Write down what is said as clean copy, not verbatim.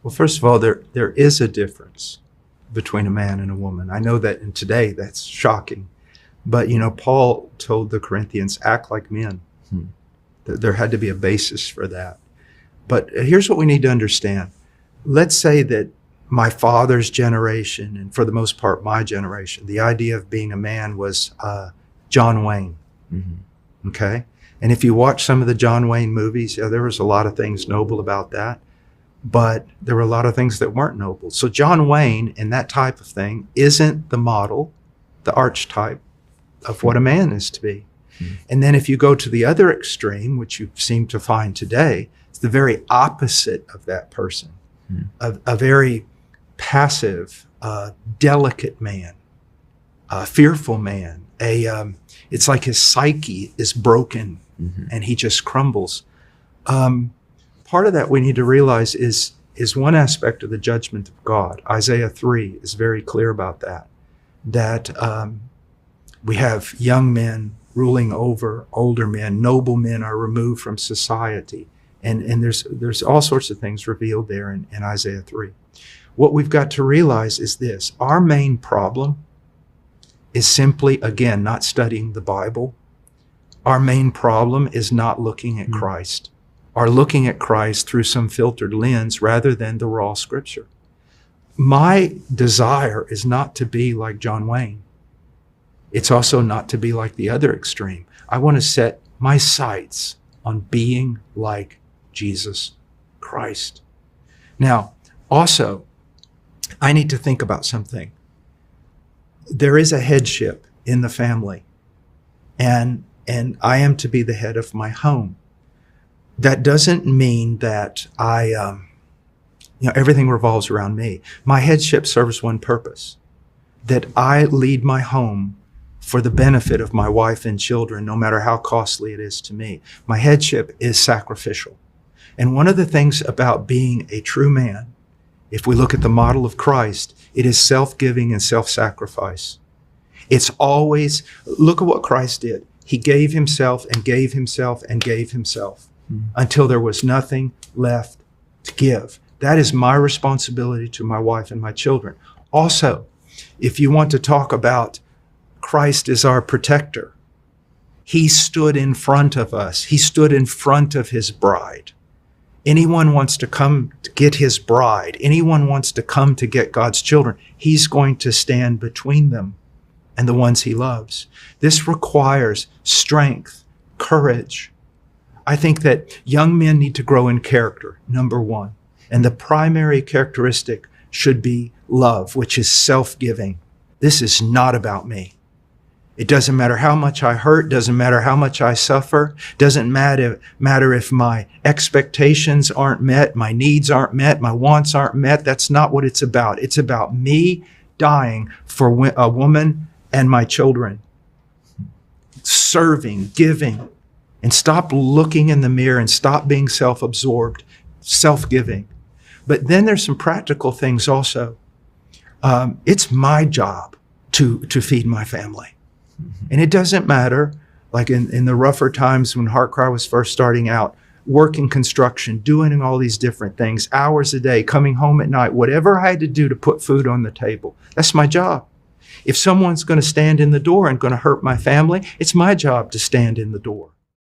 Well, first of all, there is a difference between a man and a woman. I know that in today that's shocking. But, Paul told the Corinthians, act like men. There had to be a basis for that. But here's what we need to understand. Let's say that my father's generation, and for the most part, my generation, the idea of being a man was John Wayne. Okay? And if you watch some of the John Wayne movies, there was a lot of things noble about that. But there were a lot of things that weren't noble. So John Wayne and that type of thing isn't the model, the archetype of what a man is to be. And then if you go to the other extreme, which you seem to find today, it's the very opposite of that person. A very passive, delicate man, a fearful man. It's like his psyche is broken and he just crumbles. Part of that we need to realize is one aspect of the judgment of God. Isaiah 3 is very clear about that we have young men ruling over older men. Noble men are removed from society. And there's all sorts of things revealed there in Isaiah 3. What we've got to realize is this. Our main problem is simply, again, not studying the Bible. Our main problem is not looking at Christ, or looking at Christ through some filtered lens rather than the raw Scripture. My desire is not to be like John Wayne. It's also not to be like the other extreme. I want to set my sights on being like Jesus Christ. Now, also, I need to think about something. There is a headship in the family, and I am to be the head of my home. That doesn't mean that everything revolves around me. My headship serves one purpose, that I lead my home for the benefit of my wife and children, no matter how costly it is to me. My headship is sacrificial. And one of the things about being a true man, if we look at the model of Christ, it is self-giving and self-sacrifice. It's always, look at what Christ did. He gave himself and gave himself and gave himself until there was nothing left to give. That is my responsibility to my wife and my children. Also, if you want to talk about Christ is our protector, he stood in front of us. He stood in front of his bride. Anyone wants to come to get his bride, anyone wants to come to get God's children, he's going to stand between them and the ones he loves. This requires strength, courage. I think that young men need to grow in character, number one. And the primary characteristic should be love, which is self-giving. This is not about me. It doesn't matter how much I hurt, doesn't matter how much I suffer, doesn't matter if my expectations aren't met, my needs aren't met, my wants aren't met. That's not what it's about. It's about me dying for a woman and my children. Serving, giving, and stop looking in the mirror and stop being self-absorbed, self-giving. But then there's some practical things also. It's my job to feed my family. And it doesn't matter, like in the rougher times when HeartCry was first starting out, working construction, doing all these different things, hours a day, coming home at night, whatever I had to do to put food on the table. That's my job. If someone's going to stand in the door and going to hurt my family, it's my job to stand in the door.